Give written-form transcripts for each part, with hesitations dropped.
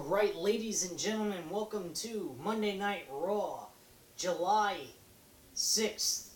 Alright, ladies and gentlemen, welcome to Monday Night Raw, July 6th,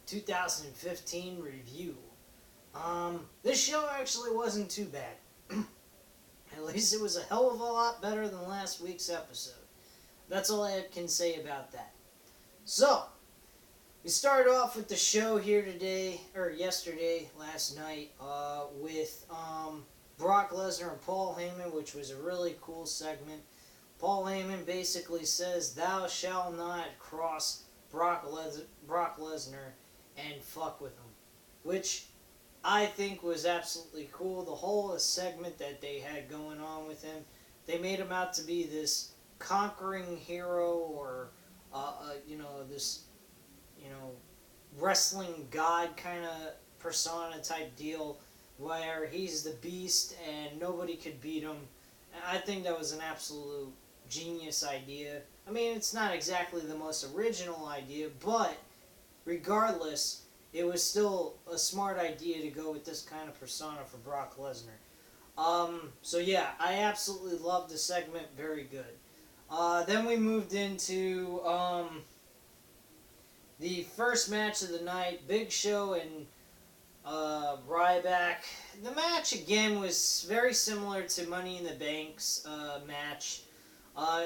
2015 review. This show actually wasn't too bad. At least it was a hell of a lot better than last week's episode. That's all I can say about that. So, we started off with the show here today, or yesterday, last night, with, Brock Lesnar and Paul Heyman, which was a really cool segment. Paul Heyman basically says, "Thou shalt not cross Brock Lesnar and fuck with him," which I think was absolutely cool. The whole segment that they had going on with him, they made him out to be this conquering hero or, this, wrestling god kind of persona type deal, where he's the beast and nobody could beat him. And I think that was an absolute genius idea. I mean, it's not exactly the most original idea, but regardless, it was still a smart idea to go with this kind of persona for Brock Lesnar. So yeah, I absolutely loved the segment, very good. Then we moved into the first match of the night, Big Show and Ryback. The match again was very similar to Money in the Bank's match.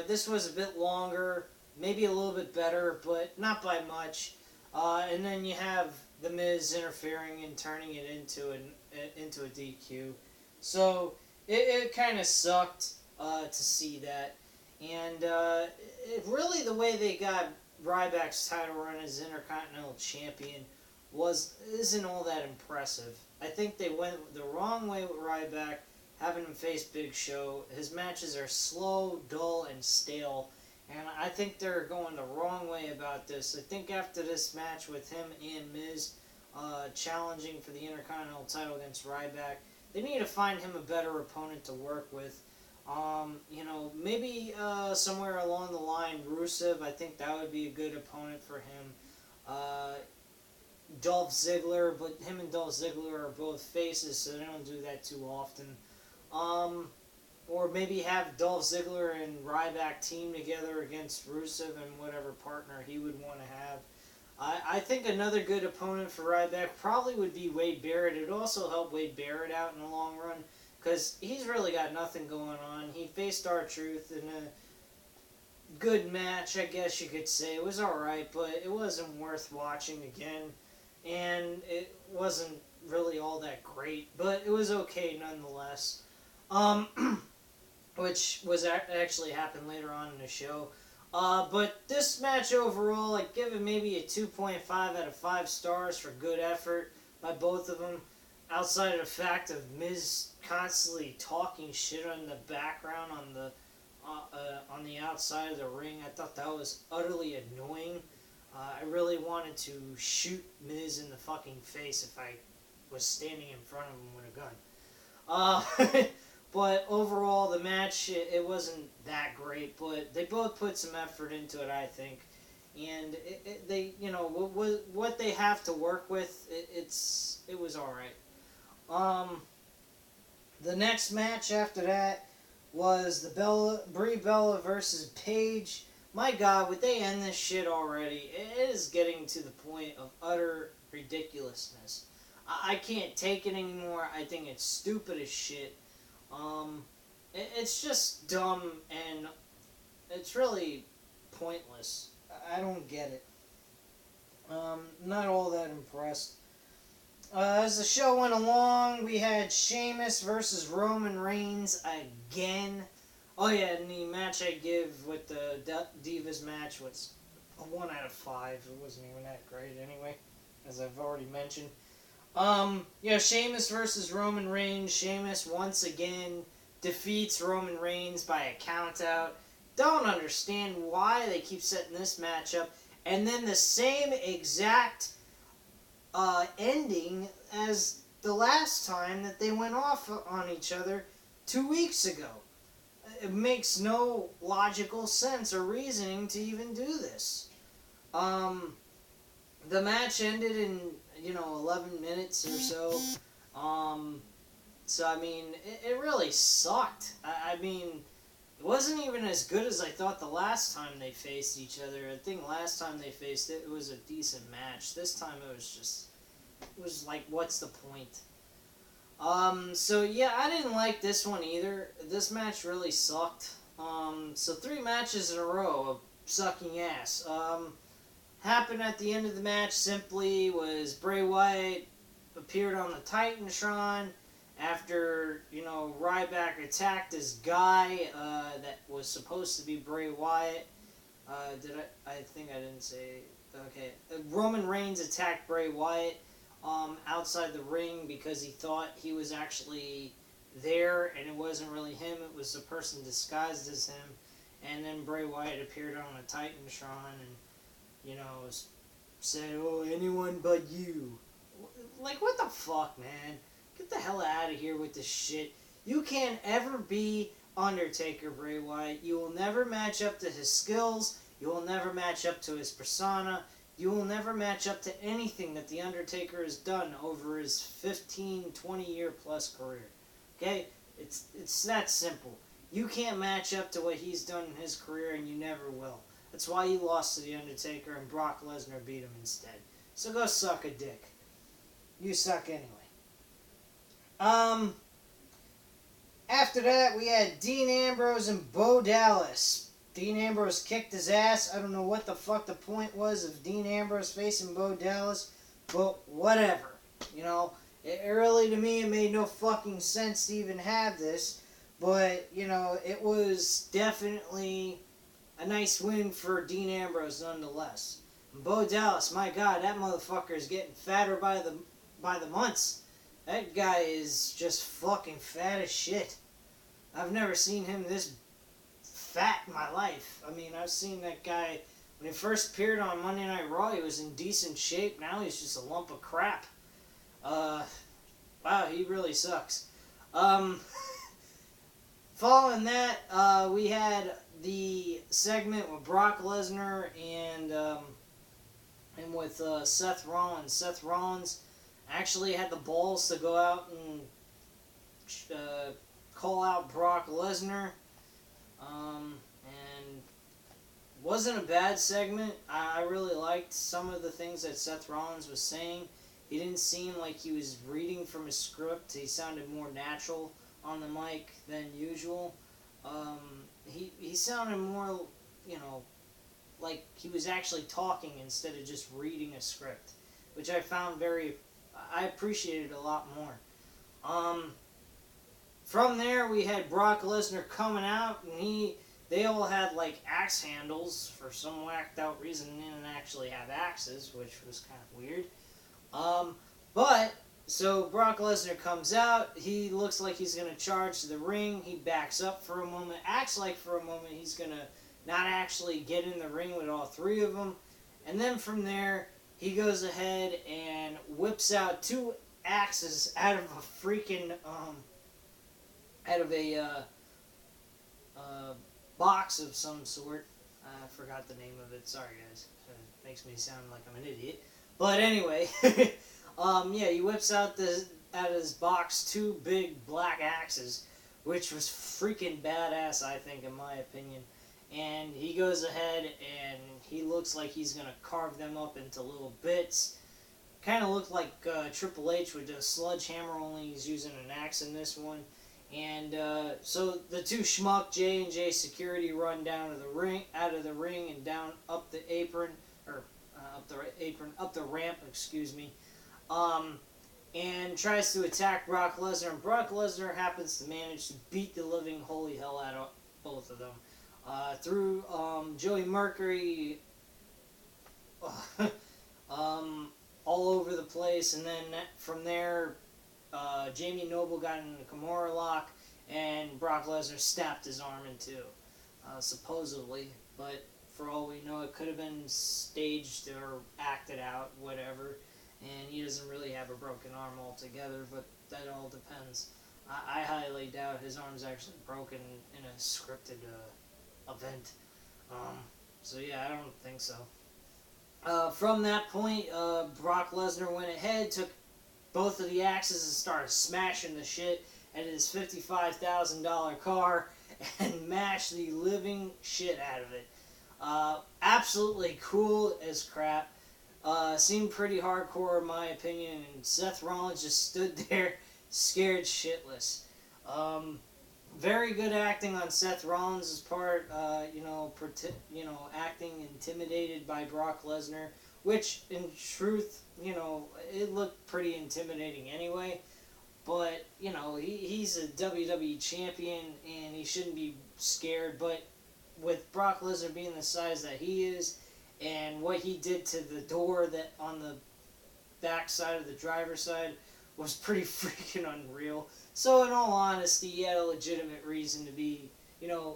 This was a bit longer, maybe a little bit better, but not by much. And then you have The Miz interfering and turning it into a DQ. So it kind of sucked to see that. And really the way they got Ryback's title run as Intercontinental Champion isn't all that impressive. I think they went the wrong way with Ryback, having him face Big Show. His matches are slow, dull, and stale, and I think they're going the wrong way about this. I think after this match with him and Miz challenging for the Intercontinental title against Ryback, they need to find him a better opponent to work with. Maybe somewhere along the line, Rusev, I think that would be a good opponent for him. Dolph Ziggler, but him and Dolph Ziggler are both faces, so they don't do that too often. Or maybe have Dolph Ziggler and Ryback team together against Rusev and whatever partner he would want to have. I think another good opponent for Ryback probably would be Wade Barrett. It would also help Wade Barrett out in the long run, because he's really got nothing going on. He faced R-Truth in a good match, I guess you could say. It was alright, but it wasn't worth watching again. And it wasn't really all that great, but it was okay nonetheless. Which was actually happened later on in the show. But this match overall, I'd give it maybe a 2.5 out of 5 stars for good effort by both of them. Outside of the fact of Miz constantly talking shit on the background on the outside of the ring, I thought that was utterly annoying. I really wanted to shoot Miz in the fucking face if I was standing in front of him with a gun. But overall, the match, it wasn't that great, but they both put some effort into it, I think. And what they have to work with, it was alright. The next match after that was the Brie Bella versus Paige. My God, would they end this shit already? It is getting to the point of utter ridiculousness. I can't take it anymore. I think it's stupid as shit. It's just dumb, and it's really pointless. I don't get it. Not all that impressed. As the show went along, we had Sheamus versus Roman Reigns again. Oh yeah, and the match I give with the Divas match was a 1 out of 5. It wasn't even that great anyway, as I've already mentioned. Sheamus versus Roman Reigns. Sheamus once again defeats Roman Reigns by a countout. Don't understand why they keep setting this match up. And then the same exact ending as the last time that they went off on each other 2 weeks ago. It makes no logical sense or reasoning to even do this. The match ended in, 11 minutes or so. So, I mean, it really sucked. I mean, It wasn't even as good as I thought the last time they faced each other. I think last time they faced it, it was a decent match. This time it was like, what's the point? So yeah, I didn't like this one either. This match really sucked. So 3 matches in a row of sucking ass. Happened at the end of the match simply was Bray Wyatt appeared on the Titantron after, Ryback attacked this guy that was supposed to be Bray Wyatt. I think I didn't say... Okay. Roman Reigns attacked Bray Wyatt outside the ring because he thought he was actually there and it wasn't really him. It was a person disguised as him. And then Bray Wyatt appeared on a Titantron and, said, "Oh, anyone but you." Like, what the fuck, man? Get the hell out of here with this shit. You can't ever be Undertaker, Bray Wyatt. You will never match up to his skills. You will never match up to his persona. You will never match up to anything that The Undertaker has done over his 15, 20-year plus career. Okay? It's that simple. You can't match up to what he's done in his career, and you never will. That's why you lost to The Undertaker, and Brock Lesnar beat him instead. So go suck a dick. You suck anyway. After that, we had Dean Ambrose and Bo Dallas. Dean Ambrose kicked his ass. I don't know what the fuck the point was of Dean Ambrose facing Bo Dallas, but whatever. It really, to me, it made no fucking sense to even have this, but, it was definitely a nice win for Dean Ambrose nonetheless. And Bo Dallas, my God, that motherfucker is getting fatter by the months. That guy is just fucking fat as shit. I've never seen him this fat in my life. I mean, I've seen that guy, when he first appeared on Monday Night Raw, he was in decent shape. Now he's just a lump of crap. Wow, he really sucks. Following that, we had the segment with Brock Lesnar and with Seth Rollins. Seth Rollins actually had the balls to go out and call out Brock Lesnar. And wasn't a bad segment. I really liked some of the things that Seth Rollins was saying. He didn't seem like he was reading from a script. He sounded more natural on the mic than usual. He sounded more, like he was actually talking instead of just reading a script, which I found I appreciated a lot more. From there, we had Brock Lesnar coming out, and they all had, like, axe handles for some whacked out reason. They didn't actually have axes, which was kind of weird. So Brock Lesnar comes out, he looks like he's going to charge to the ring, he backs up for a moment, acts like for a moment he's going to not actually get in the ring with all 3 of them, and then from there, he goes ahead and whips out 2 axes out of a freaking, out of a box of some sort. I forgot the name of it, sorry guys, it makes me sound like I'm an idiot. But anyway, he whips out of his box 2 big black axes, which was freaking badass, I think, in my opinion. And he goes ahead and he looks like he's going to carve them up into little bits. Kind of looked like Triple H with a sledgehammer, only he's using an axe in this one. And so the 2 schmuck J&J security run down to the ring, out of the ring and down up the apron, or up the ramp, excuse me, and tries to attack Brock Lesnar, and Brock Lesnar happens to manage to beat the living holy hell out of both of them. Through Joey Mercury all over the place, and then from there, Jamie Noble got in a Kimura lock, and Brock Lesnar snapped his arm in 2, supposedly, but for all we know, it could have been staged or acted out, whatever, and he doesn't really have a broken arm altogether, but that all depends. I highly doubt his arm's actually broken in a scripted event. So yeah, I don't think so. From that point, Brock Lesnar went ahead, took both of the axes and started smashing the shit out of his $55,000 car, and mash the living shit out of it. Absolutely cool as crap. Seemed pretty hardcore in my opinion, and Seth Rollins just stood there scared shitless. Very good acting on Seth Rollins' part. Acting intimidated by Brock Lesnar, which in truth, it looked pretty intimidating anyway. But he's a WWE champion and he shouldn't be scared. But with Brock Lesnar being the size that he is, and what he did to the door that on the back side of the driver's side was pretty freaking unreal. So in all honesty, he had a legitimate reason to be,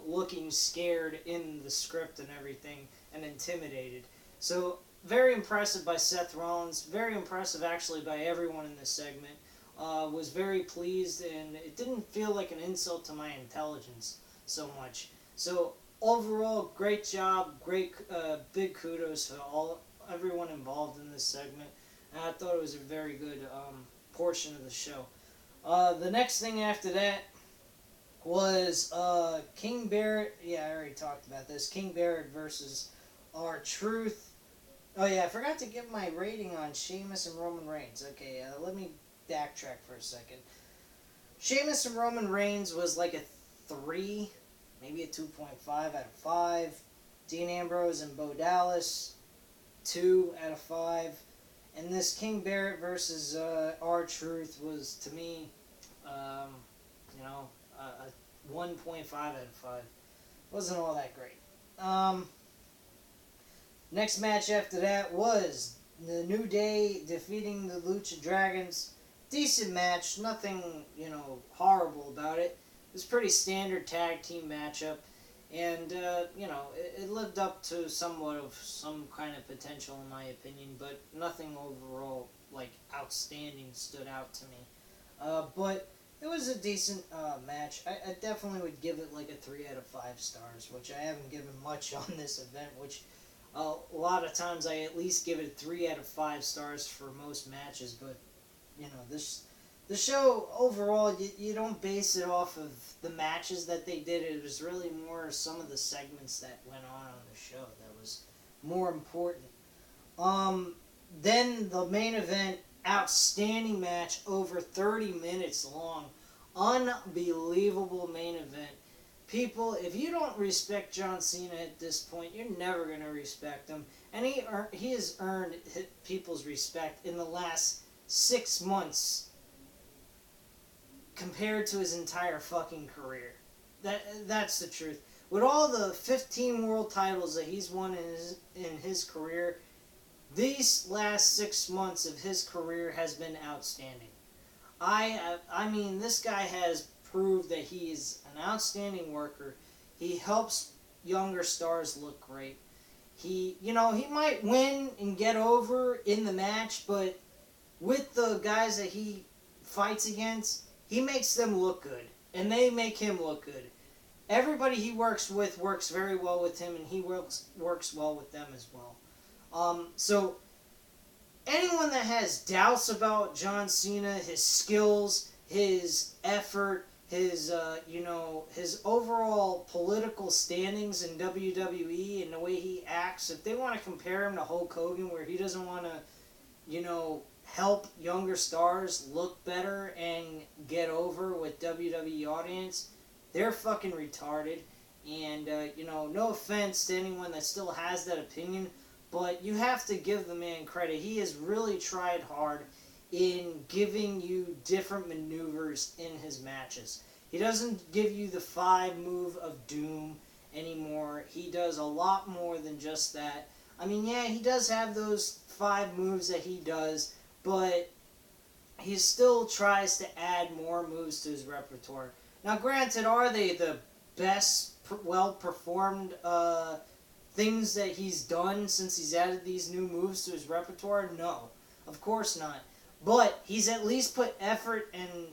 looking scared in the script and everything, and intimidated. So very impressive by Seth Rollins. Very impressive actually by everyone in this segment. Was very pleased, and it didn't feel like an insult to my intelligence so much. So overall, great job. Great, big kudos to everyone involved in this segment. And I thought it was a very good portion of the show. The next thing after that was King Barrett. Yeah, I already talked about this. King Barrett versus R-Truth. Oh yeah, I forgot to give my rating on Sheamus and Roman Reigns. Okay, let me backtrack for a second. Sheamus and Roman Reigns was like a 3, maybe a 2.5 out of 5. Dean Ambrose and Bo Dallas, 2 out of 5. And this King Barrett versus R-Truth was, to me, a 1.5 out of 5. Wasn't all that great. Next match after that was the New Day defeating the Lucha Dragons. Decent match, nothing, horrible about it. It was a pretty standard tag team matchup. And, it lived up to somewhat of some kind of potential in my opinion, but nothing overall, outstanding stood out to me. But it was a decent match. I definitely would give it a 3 out of 5 stars, which I haven't given much on this event, which a lot of times I at least give it 3 out of 5 stars for most matches, but, the show overall, you don't base it off of the matches that they did. It was really more some of the segments that went on the show that was more important. Then the main event, outstanding match, over 30 minutes long. Unbelievable main event. People, if you don't respect John Cena at this point, you're never going to respect him. And he has earned people's respect in the last 6 months compared to his entire fucking career. That's the truth. With all the 15 world titles that he's won in his career, these last 6 months of his career has been outstanding. I mean, this guy has proved that he is an outstanding worker. He helps younger stars look great. He might win and get over in the match, but with the guys that he fights against, he makes them look good, and they make him look good. Everybody he works with works very well with him, and he works well with them as well. So anyone that has doubts about John Cena, his skills, his effort, his his overall political standings in WWE and the way he acts, if they want to compare him to Hulk Hogan, where he doesn't want to, help younger stars look better and get over with WWE audience, they're fucking retarded. And, no offense to anyone that still has that opinion, but you have to give the man credit. He has really tried hard in giving you different maneuvers in his matches. He doesn't give you the 5 move of doom anymore. He does a lot more than just that. I mean, yeah, he does have those 5 moves that he does, but he still tries to add more moves to his repertoire. Now, granted, are they the best, well-performed things that he's done since he's added these new moves to his repertoire? No, of course not. But he's at least put effort and,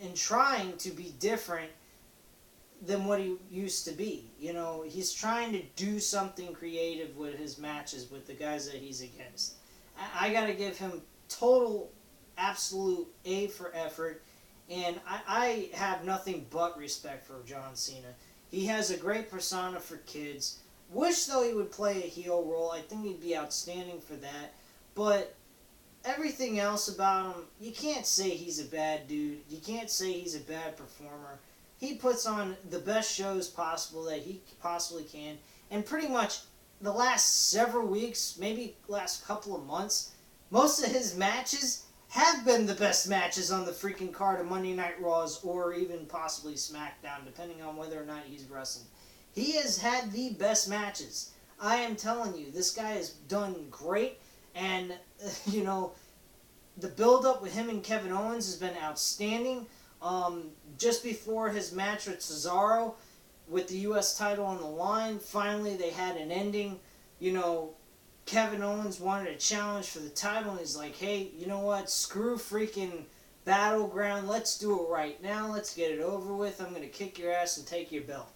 in trying to be different than what he used to be. He's trying to do something creative with his matches with the guys that he's against. I gotta give him total, absolute A for effort. And I have nothing but respect for John Cena. He has a great persona for kids. Wish, though, he would play a heel role. I think he'd be outstanding for that. But everything else about him, you can't say he's a bad dude. You can't say he's a bad performer. He puts on the best shows possible that he possibly can. And pretty much the last several weeks, maybe last couple of months, most of his matches have been the best matches on the freaking card of Monday Night Raws or even possibly SmackDown, depending on whether or not he's wrestling. He has had the best matches. I am telling you, this guy has done great, and, you know, the build-up with him and Kevin Owens has been outstanding. Just before his match with Cesaro, with the U.S. title on the line, finally they had an ending. You know, Kevin Owens wanted a challenge for the title, and he's like, hey, you know what, screw freaking Battleground, let's do it right now, let's get it over with, I'm going to kick your ass and take your belt.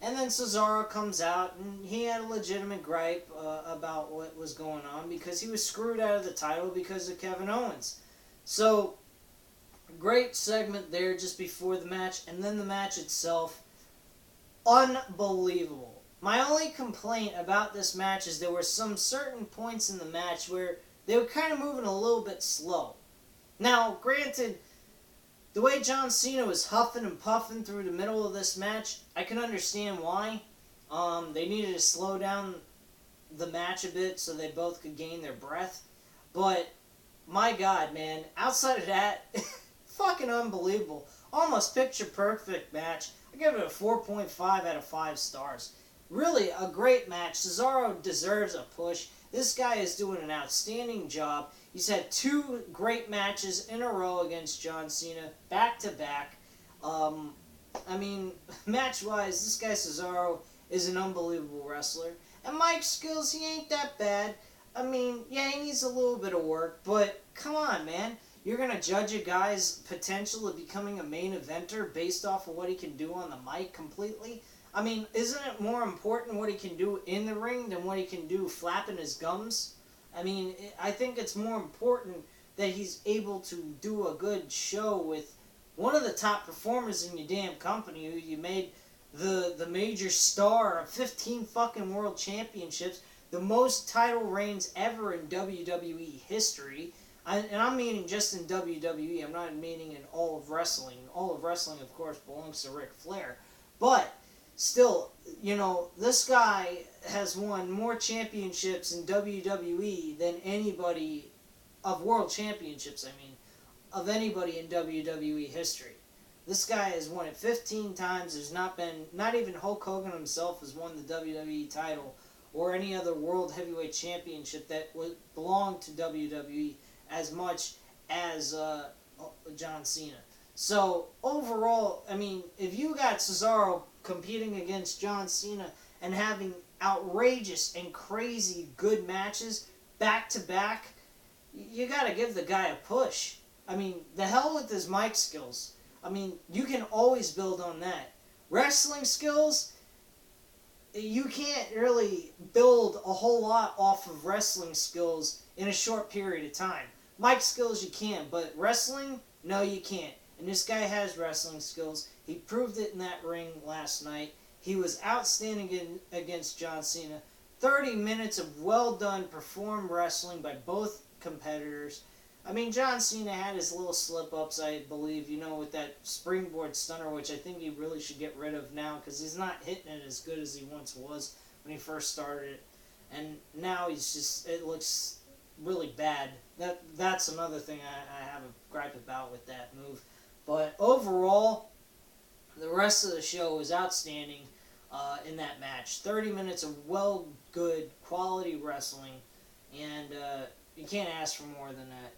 And then Cesaro comes out, and he had a legitimate gripe about what was going on, because he was screwed out of the title because of Kevin Owens. So, great segment there just before the match, and then the match itself, unbelievable. My only complaint about this match is there were some certain points in the match where they were kind of moving a little bit slow. Now, granted, the way John Cena was huffing and puffing through the middle of this match, I can understand why. They needed to slow down the match a bit so they both could gain their breath. But, my God, man, outside of that, fucking unbelievable. Almost picture-perfect match. I give it a 4.5 out of 5 stars. Really, a great match. Cesaro deserves a push. This guy is doing an outstanding job. He's had 2 great matches in a row against John Cena, back-to-back. I mean, match-wise, this guy Cesaro is an unbelievable wrestler. And Mike's skills, he ain't that bad. I mean, yeah, he needs a little bit of work, but come on, man. You're going to judge a guy's potential of becoming a main eventer based off of what he can do on the mic completely? I mean, isn't it more important what he can do in the ring than what he can do flapping his gums? I mean, I think it's more important that he's able to do a good show with one of the top performers in your damn company, who you made the major star of 15 fucking world championships, the most title reigns ever in WWE history. And I'm meaning just in WWE. I'm not meaning in all of wrestling. All of wrestling, of course, belongs to Ric Flair. But still, you know, this guy has won more championships in WWE than anybody, of world championships, I mean, of anybody in WWE history. This guy has won it 15 times. There's not even Hulk Hogan himself has won the WWE title or any other world heavyweight championship that belonged to WWE as much as John Cena. So, overall, I mean, if you got Cesaro competing against John Cena and having outrageous and crazy good matches back-to-back, you gotta give the guy a push. I mean, the hell with his mic skills. I mean, you can always build on that. Wrestling skills, you can't really build a whole lot off of wrestling skills in a short period of time. Mic skills you can, but wrestling, no you can't. And this guy has wrestling skills. He proved it in that ring last night. He was outstanding against John Cena. 30 minutes of well-done performed wrestling by both competitors. I mean, John Cena had his little slip-ups, I believe, you know, with that springboard stunner, which I think he really should get rid of now, because he's not hitting it as good as he once was when he first started it. And now he's just, it looks really bad. That's another thing I have a gripe about with that move. But overall, the rest of the show was outstanding in that match. 30 minutes of good quality wrestling, and you can't ask for more than that.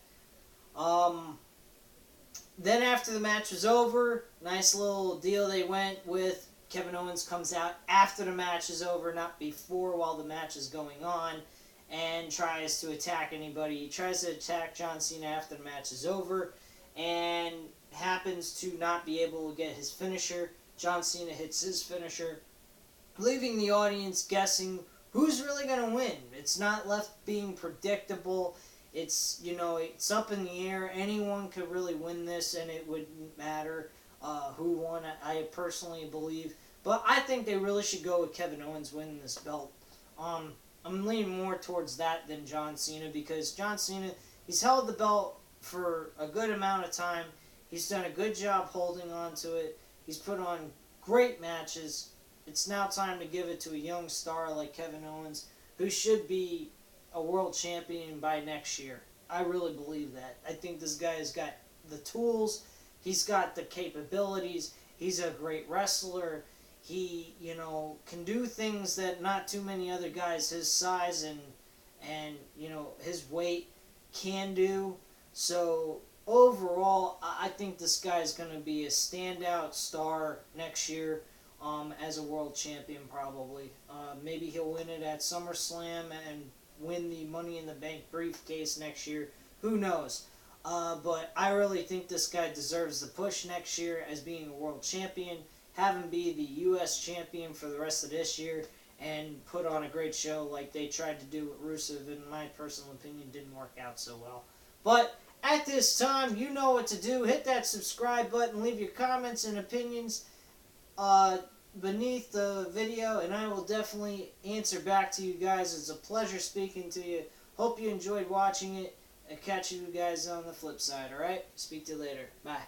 Then after the match was over, nice little deal they went with. Kevin Owens comes out after the match is over, not before, while the match is going on, and tries to attack anybody. He tries to attack John Cena after the match is over, and happens to not be able to get his finisher. John Cena hits his finisher, leaving the audience guessing who's really going to win. It's not left being predictable. It's, it's up in the air. Anyone could really win this, and it wouldn't matter who won. I personally believe. But I think they really should go with Kevin Owens winning this belt. I'm leaning more towards that than John Cena, because John Cena, he's held the belt for a good amount of time. He's done a good job holding on to it. He's put on great matches. It's now time to give it to a young star like Kevin Owens, who should be a world champion by next year. I really believe that. I think this guy has got the tools. He's got the capabilities. He's a great wrestler. He, can do things that not too many other guys his size and his weight can do. So overall, I think this guy is going to be a standout star next year as a world champion probably. Maybe he'll win it at SummerSlam and win the Money in the Bank briefcase next year. Who knows? But I really think this guy deserves the push next year as being a world champion. Have him be the U.S. champion for the rest of this year and put on a great show like they tried to do with Rusev. In my personal opinion, didn't work out so well. But at this time, you know what to do. Hit that subscribe button. Leave your comments and opinions beneath the video, and I will definitely answer back to you guys. It's a pleasure speaking to you. Hope you enjoyed watching it. I'll catch you guys on the flip side, alright? Speak to you later. Bye.